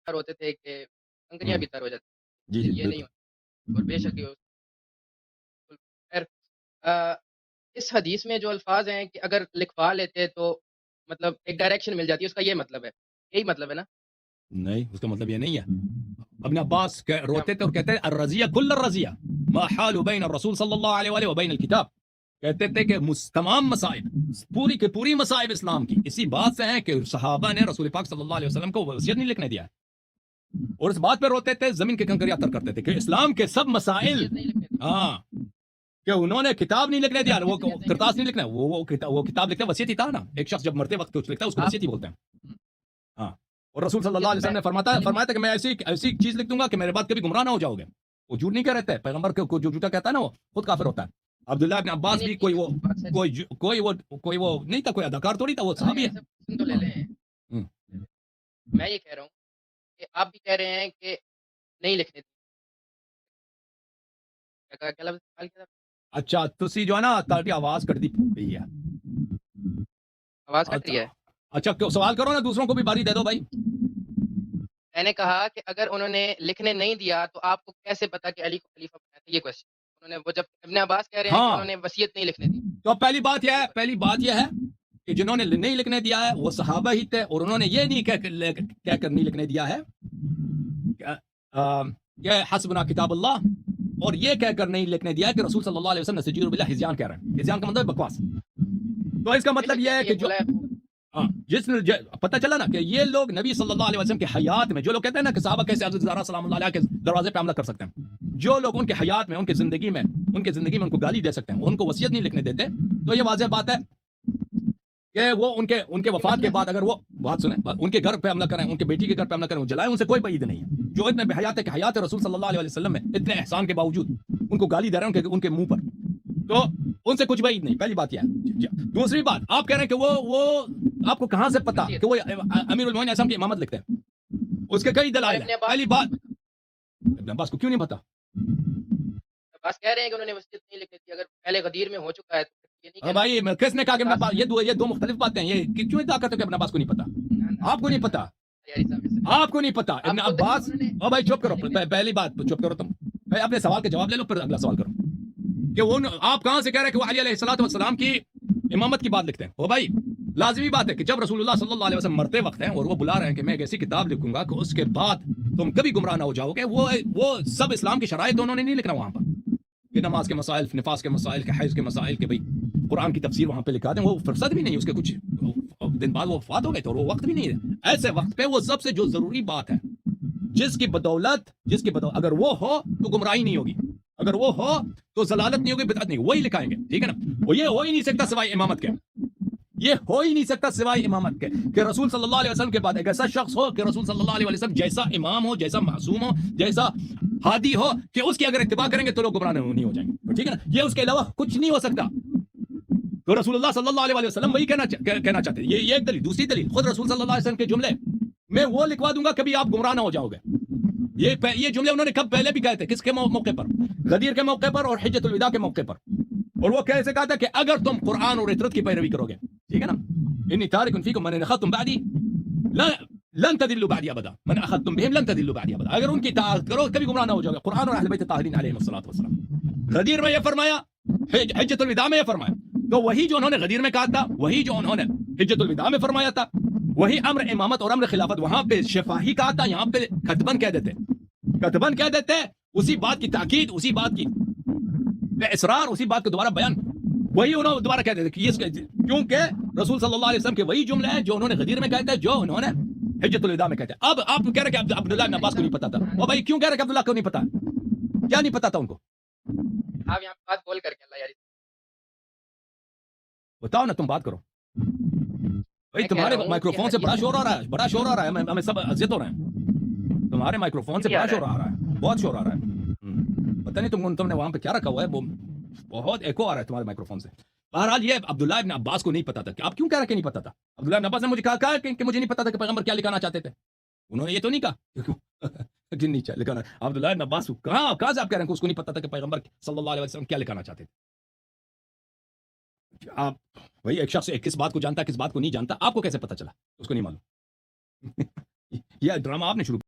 تر ہوتے تھے کہ کنکریاں ہوں، بھی تر ہو جاتی جی جی تھیں، یہ نہیں بالکل. ہوتا اور بے شک یہ خیر اس حدیث میں جو الفاظ ہیں کہ اگر لکھوا لیتے تو مطلب ایک ڈائریکشن مل جاتی ہے، اس کا یہ مطلب ہے، یہی مطلب ہے نا؟ نہیں اس کا مطلب یہ نہیں ہے. ابن عباس کیا روتے تھے اور کہتے ہیں الرزیہ کل الرزیہ ما حال بین الرسول صلی اللہ علیہ وآلہ وبین الکتاب. کہتے تھے کہ تمام مسائل پوری کے پوری مسائل اسلام کی اسی بات سے ہیں کہ صحابہ نے رسول پاک صلی اللہ علیہ وسلم کو وصیت نہیں لکھنے دیا ہے. اور اس بات پہ روتے تھے، زمین کے کنکریاں تر کرتے تھے کہ اسلام کے سب مسائل، وصیت نہیں لکھنے دی، ہاں، کہ انہوں نے کتاب نہیں لکھنے دیا، کتاب کی وہ وصیت نہیں کرتاس لکھنے نہیں لکھنا، وہ کتاب لکھتے وصیت ہی تھا نا. ایک شخص جب مرتے وقت کچھ لکھتا ہے اس کو آپ وصیت ہی بولتے ہیں. ہم، ہاں. اور رسول صلی یہ اللہ تو علیہ وسلم نے پہلے فرمایا تھا کہ میں ایسی چیز لکھ دوں گا کہ میرے بعد کبھی گمراہ نہ ہو جاؤ گے. وہ جھوٹ نہیں کہہ رہے تھے، پیغمبر کو جو جھوٹا کہتا ہے نا وہ خود کافر ہوتا ہے. عبداللہ ابن نہیں عباس نہیں بھی ٹھیک ہے بات سچ کوئی وہ نہیں تھا، کوئی اداکار تھوڑی تھا، وہ چلیں صحابی ہے. ایسا سن تو لے ہاں. لیں ہوں. میں یہ کہہ رہا ہوں کہ آپ بھی کہہ رہے ہیں کہ نہیں لکھنے دی، کیا لفظ استعمال کیا تھا؟ اچھا تسی جو ہے نا تاڑی آواز کٹ دی پئی ہے. آواز کٹ رہی اچھا ہے؟ اچھا سوال کرو نا، دوسروں کو بھی باری دے دو بھائی. میں نے کہا کہ اگر انہوں نے لکھنے نہیں دیا تو آپ کو کیسے پتا کہ علی کو خلیفہ بنایا تھا، یہ کوشچن انہوں نے، وہ جب ابن عباس کہہ رہے ہیں کہ ہاں انہوں نے وصیت نہیں لکھنے دی، تو پہلی بات یہ یہ ہے، پہلی بات یہ ہے کہ جنہوں نے نہیں لکھنے دیا ہے وہ صحابہ ہی تھے، اور انہوں نے یہ نہیں کہہ کر نہیں لکھنے دیا ہے کہ حسبنا کتاب اللہ، اور یہ کہہ کر نہیں لکھنے دیا ہے کہ رسول صلی اللہ علیہ وسلم نسجیر باللہ ہزیان کہہ رہے ہیں. ہزیان کا مطلب ہے بکواس. تو اس کا بے مطلب شک یہ ہے جیسے کہ یہ جو بولا ہے خوب، جس نے پتہ چلا نا کہ یہ لوگ نبی صلی اللہ علیہ وسلم کی حیات میں، جو لوگ کہتے ہیں نا کہ صحابہ کیسے حضرت زہرا سلام اللہ علیہ کے دروازے پہ حملہ کر سکتے ہیں، جو لوگ ان کے حیات میں، ان کی زندگی میں ان کو گالی دے سکتے ہیں، ان کو وصیت نہیں لکھنے دیتے، تو یہ واضح بات ہے کہ وہ ان کے یہ وفات کے مسئلہ بعد اگر وہ بات سنیں، ان کے گھر پہ حملہ کریں، ان کے بیٹی کے گھر پہ حملہ کریں، وہ جلائیں، ان سے کوئی بعید نہیں ہے. جو اتنے بے حیات ہے کہ حیات رسول صلی اللہ علیہ وسلم میں اتنے احسان کے باوجود ان کو گالی دے رہے ہیں ان کے منہ پر، تو ان سے کچھ بعید نہیں. پہلی بات یہ ہے. دوسری بات، آپ کہہ رہے ہیں کہ وہ آپ کو کہاں سے پتا وصیت کہ وہ امیر المومنین اعظم کی امامت لکھتے ہیں؟ اس کے کئی اور دلائل ہیں. ابن عباس پہلی بات، ابن عباس کو کیوں نہیں پتا؟ عباس کہہ رہے ہیں کہ انہوں نے وصیت نہیں لکھنے دی، اگر پہلے غدیر میں ہو چکا ہے تو پھر یہ نہیں کہنا بھائی چاہیے کس نے کہا کہ ابن قصاص عباس، یہ دو مختلف باتیں ہیں. یہ کیوں ادعا کرتے کہ ابن عباس کو نہیں پتا؟ نہ نہ آپ کو نہیں پتا، یاری صاحب ایسے نہیں، آپ کو نہیں پتا. ابن آپ بولتے ہیں کہ عباس، انہوں نے او بھائی چپ وصیت کرو، نہیں لکھنے دی، پہلی بات چپ کرو تم. بھائی اپنے سوال کے جواب لے لو پھر اگلا سوال کرو. کہ وہ آپ کہاں سے کہہ رہے ہیں کہ وہ علی علیہ الصلوۃ والسلام کی امامت کی بات لکھتے ہیں؟ او بھائی لازمی بات ہے کہ جب رسول اللہ صلی اللہ علیہ وسلم مرتے وقت ہیں اور وہ بلا رہے ہیں کہ میں ایک ایسی کتاب لکھوں گا کہ اس کے بعد تم کبھی گمراہ نہ ہو جاؤ گے، وہ سب اسلام کی شرائط انہوں نے نہیں لکھنا وہاں پر، کہ نماز کے مسائل، نفاس کے مسائل، کہ حیض کے مسائل، کہ بھئی قرآن کی تفسیر وہاں پہ لکھا دیں. وہ فرصت بھی نہیں، اس کے کچھ دن بعد وہ وفات ہو گئے تھے اور وہ وقت بھی نہیں ہے. ایسے وقت پہ وہ سب سے جو ضروری بات ہے، جس کی بدولت اگر وہ ہو تو گمراہی نہیں ہوگی، اگر وہ ہو تو ضلالت نہیں ہوگی، بدعت نہیں ہوگی، وہی لکھائیں گے. ٹھیک ہے نا؟ وہ یہ ہو ہی نہیں سکتا سوائے امامت کے، یہ ہو ہی نہیں سکتا سوائے امامت کے، کہ رسول صلی اللہ علیہ وسلم کے بعد ایک ایسا شخص ہو کہ رسول صلی اللہ علیہ وسلم جیسا امام ہو، جیسا معصوم ہو، جیسا ہادی ہو، کہ اس کی اگر اتباع کریں گے تو لوگ گمراہ نہیں ہو جائیں گے. ٹھیک ہے نا؟ یہ اس کے علاوہ کچھ نہیں ہو سکتا. تو رسول اللہ صلی اللہ علیہ وسلم وہی کہنا چاہتے ہیں. یہ ایک دلیل. دوسری دلیل، خود رسول صلی اللہ علیہ وسلم کے جملے میں وہ لکھوا دوں گا کبھی آپ گمراہ نہ ہو جاؤ گے. یہ جملے انہوں نے کب پہلے بھی کہے تھے، کس کے موقع پر؟ غدیر کے موقع پر اور حجۃ الوداع کے موقع پر. اور وہ کیسے کہا تھا کہ اگر تم قرآن اور عطرت کی پیروی کرو گے، ٹھیک ہے نا، انی تارک فیکم من اخذتم بعدی لن تضلوا بعدی ابدا، من اخذتم بهم لن تضلوا بعدی ابدا. اگر ان کی اطاعت کرو کبھی گمراہ نہ ہو جاؤ گے. قرآن اور اہل بیت الطاہرین علیہم الصلوۃ والسلام. غدیر میں یہ فرمایا، حجۃ الوداع میں یہ فرمایا. تو وہی جو انہوں نے غدیر میں کہا تھا، وہی جو انہوں نے حجۃ الوداع میں فرمایا تھا، وہی امر امامت اور امر خلافت وہاں پہ شفاہی کہا تھا، یہاں پہ کتبن کہہ دیتے. اسی بات کی تاکید، اسی بات کی اصرار، اسی بات کو دوبارہ بیان، وہی انہوں نے دوبارہ کہہ دیتے کہ کیونکہ رسول صلی اللہ علیہ وسلم کے وہی جملے ہیں جو انہوں نے غدیر میں کہتے ہیں، جو انہوں نے حجۃ الوداع میں کہتے ہیں. اب آپ کہہ رہے کہ عبداللہ بن عباس کو نہیں پتا تھا. اور بھائی کیوں کہہ رہے کہ عبداللہ کو نہیں پتا؟ کیا نہیں پتا تھا ان کو؟ آپ یہاں بات بول کر کے اللہ یاری بتاؤ نا، تم بات کرو بھائی. میں کہہ تمہارے رہا ہوں مائکرو کہ فون سے بڑا حدیث شور آ رہا ہے، بڑا شور آ رہا ہے. ہمیں سب اذیت ہو رہے ہیں. تمہارے مائکرو فون سے بڑا شور آ رہا ہے، بہت شور آ رہا ہے. پتہ نہیں تم نے وہاں پہ کیا رکھا ہوا ہے، وہ بہت ایکو آ رہا ہے تمہارے مائکرو فون سے. بہرحال یہ عبداللہ ابن عباس کو نہیں پتا تھا. کہ آپ کیوں کہہ رہے کہ نہیں پتا تھا؟ عبداللہ ابن عباس نے مجھے کہا کہ مجھے نہیں پتا تھا کہ پیغمبر کیا لکھانا چاہتے تھے. انہوں نے یہ تو نہیں کہا کہ نہیں لکھانا. عبداللہ ابن عباس کو کہاں سے آپ کہہ رہے ہیں کہ اس کو نہیں پتا تھا کہ پیغمبر صلی اللہ علیہ وسلم کیا لکھانا چاہتے تھے؟ آپ وہی ایک شخص کس بات کو جانتا ہے، کس بات کو نہیں جانتا، آپ کو کیسے پتا چلا؟ اس کو نہیں معلوم. یہ ڈرامہ آپ نے شروع